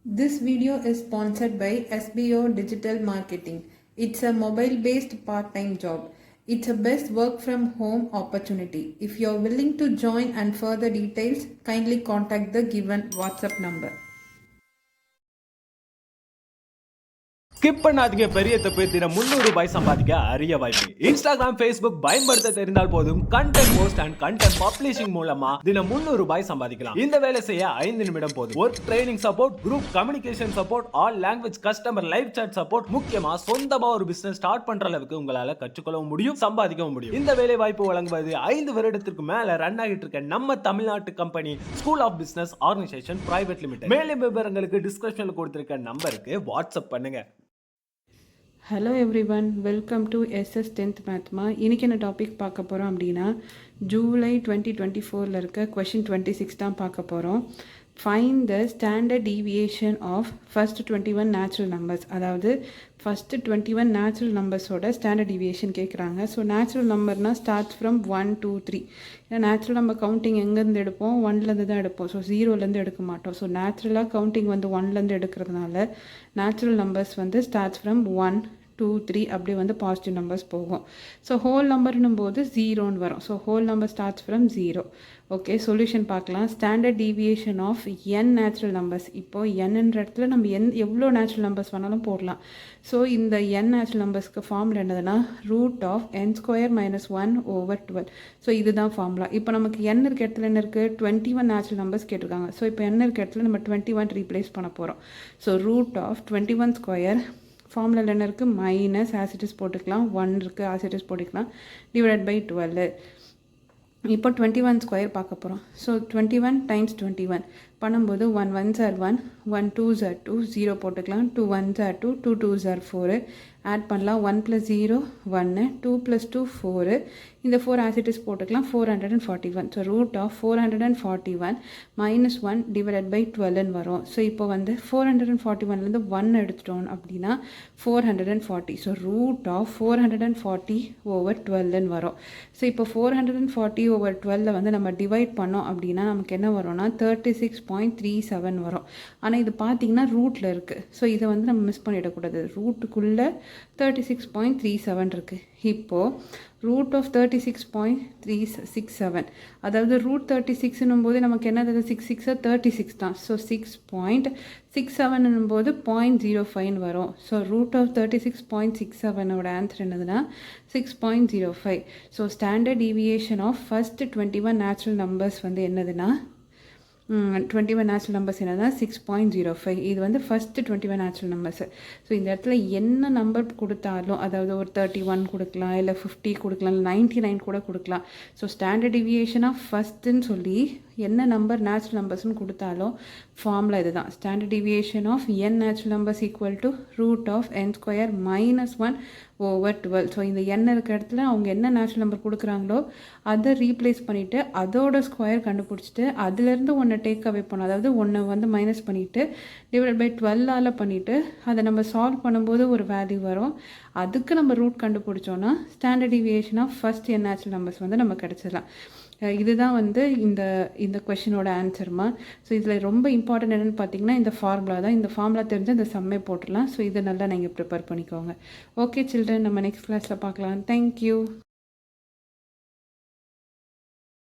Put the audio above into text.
This video is sponsored by SBO Digital Marketing. It's a mobile-based part-time job. It's a best work from home opportunity. If you're willing to join and further details, kindly contact the given WhatsApp number. Skip பண்ணாதீங்க பெரிய தப்பு. தினம் 300 ரூபாய் சம்பாதிக்க அரிய வாய்ப்பு. Instagram, Facebook பயன்படுத்த தெரிந்தால் போதும் content post and content publishing மூலமா தினம் 300 ரூபாய் சம்பாதிக்கலாம். இந்த வேலை செய்ய 5 நிமிடம் போதும். Work training support, group communication support, all language customer live chat support, முக்கியமா சொந்தமா ஒரு பிசினஸ் ஸ்டார்ட் பண்ற அளவுக்கு உங்களால கற்றுக்கொள்ளவும் முடியும், சம்பாதிக்கவும் முடியும். இந்த வேலை வாய்ப்பு வழங்குவது 5 வருடத்திற்கு மேல ரன் ஆகிட்டு இருக்க நம்ம தமிழ்நாட்டு company school of business organisation private limited. மேலும் விவரங்களுக்கு டிஸ்கிரிப்ஷன்ல கொடுத்திருக்க நம்பருக்கு வாட்ஸ்அப் பண்ணுங்க. Hello everyone, welcome to SS 10th மேத்மா. இன்றைக்கி என்ன டாபிக் பார்க்க போகிறோம் அப்படின்னா ஜூலை 2024 இருக்க கொஷின் 26 தான் பார்க்க போகிறோம். Find the standard deviation of first 21 natural numbers. அதாவது ஃபஸ்ட்டு 21 நேச்சுரல் நம்பர்ஸோட ஸ்டாண்டர்ட் டீவியேஷன் கேட்குறாங்க. ஸோ நேச்சுரல் நம்பர்னால் ஸ்டார்ட்ஸ் ஃப்ரம் 1 2 3. ஏன்னா நேச்சுரல் நம்பர் கவுண்டிங் எங்கேருந்து எடுப்போம்? 1லேருந்து தான் எடுப்போம். ஸோ 0லேருந்து எடுக்க மாட்டோம். ஸோ நேச்சுரலாக கவுண்டிங் வந்து 1லேருந்து எடுக்கிறதுனால நேச்சுரல் நம்பர்ஸ் வந்து ஸ்டார்ட்ஸ் ஃப்ரம் 1 2 3 அப்படி வந்து பாசிட்டிவ் நம்பர்ஸ் போகும். ஸோ ஹோல் நம்பர்னும் போது 0ன்னு வரும். So whole number starts from 0. Okay, solution பார்க்கலாம். Standard deviation of n natural numbers. இப்போது என்னன்ற இடத்துல நம்ம எவ்வளோ நேச்சுரல் நம்பர்ஸ் வேணாலும் போடலாம். ஸோ இந்த n நேச்சுரல் நம்பர்ஸ்க்கு ஃபார்முலா என்னதுன்னா n² - 1/12. ஸோ இதுதான் ஃபார்முலா. இப்போ நமக்கு n இருக்க இடத்துல என்ன இருக்குது? 21 நேச்சுரல் நம்பர்ஸ் கேட்டிருக்காங்க. ஸோ இப்போ n இருக்க இடத்துல நம்ம 21 ரீப்ளேஸ் பண்ண போகிறோம். ஸோ √21² ஃபார்முலாவில் என்ன இருக்குது? மைனஸ் ஆசிட்டிஸ் போட்டுக்கலாம், 1 இருக்குது ஆசிட்டிஸ் போட்டுக்கலாம், டிவைடட் பை 12. இப்போ 21² பார்க்க போகிறோம். ஸோ 21 × 21 பண்ணும்போது 1 1s are 1, 1 2s are 2, 0 போட்டுக்கலாம், 2 1s are 2, 2 2s are 4. Add பண்ணலாம். 1 + 0 1, 2 + 2 4. இந்த 4 ஆசிட்டிஸ் போட்டுக்கலாம், 441. ஸோ √441 - 1 டிவைடட் பை 12 வரும். ஸோ இப்போ வந்து 441லேருந்து 1 எடுத்துட்டோம் அப்படின்னா 440. ஸோ √440/12 வரும். ஸோ இப்போ 440/12 வந்து நம்ம டிவைட் பண்ணோம் அப்படின்னா நமக்கு என்ன வரும்னா 36.37 வரும். ஆனால் இது பார்த்தீங்கன்னா ரூட்டில் இருக்குது. ஸோ இதை வந்து நம்ம மிஸ் பண்ணிடக்கூடாது. ரூட்டுக்குள்ளே 36.37 இருக்குது. இப்போது √36.367, அதாவது √36ன்னும் போது நமக்கு என்னது? 6 6 36 தான். ஸோ 6.67 போது 0.05 வரும். ஸோ √36.67 ஆன்சர் என்னதுன்னா 6.05. So standard deviation of first 21 natural numbers வந்து என்னதுன்னா 21 நேச்சுரல் நம்பர்ஸ் என்னன்னா 6.05. இது வந்து ஃபஸ்ட்டு 21 நேச்சுரல் நம்பர்ஸு. ஸோ இந்த இடத்துல என்ன நம்பர் கொடுத்தாலும், அதாவது ஒரு 31 கொடுக்கலாம், இல்லை 50 கொடுக்கலாம், இல்லை 99 கூட கொடுக்கலாம். ஸோ ஸ்டாண்டர்ட் டிவியேஷன் ஆஃப் ஃபஸ்ட்டுன்னு சொல்லி என்ன நம்பர் நேச்சுரல் நம்பர்ஸ்னு கொடுத்தாலும் ஃபார்முலா இது தான். Standard deviation of n natural numbers equal to √n² - 1/12. So இந்த n இருக்கிற இடத்துல அவங்க என்ன நேச்சுரல் நம்பர் கொடுக்குறாங்களோ அதை ரீப்ளேஸ் பண்ணிவிட்டு அதோட ஸ்கொயர் கண்டுபிடிச்சிட்டு அதுலேருந்து ஒன்று டேக் அவே பண்ணணும். அதாவது ஒன்று வந்து மைனஸ் பண்ணிவிட்டு டிவைட் பை 12ஆல் பண்ணிவிட்டு அதை நம்ம சால்வ் பண்ணும்போது ஒரு வேல்யூ வரும். அதுக்கு நம்ம ரூட் கண்டுபிடிச்சோன்னா standard deviation of first n natural numbers வந்து நம்ம கிடச்சிடலாம். இதுதான் வந்து இந்த கொஷினோட ஆன்சர்மா. ஸோ இதில் ரொம்ப இம்பார்ட்டன்ட் என்னென்னு பார்த்தீங்கன்னா இந்த ஃபார்முலா தான். இந்த ஃபார்முலா தெரிஞ்சு இந்த சம்மே போட்டுடலாம். ஸோ இதை நல்லா நீங்கள் ப்ரிப்பேர் பண்ணிக்கோங்க. ஓகே சில்ட்ரன், நம்ம நெக்ஸ்ட் கிளாஸில் பார்க்கலாம். தேங்க்யூ.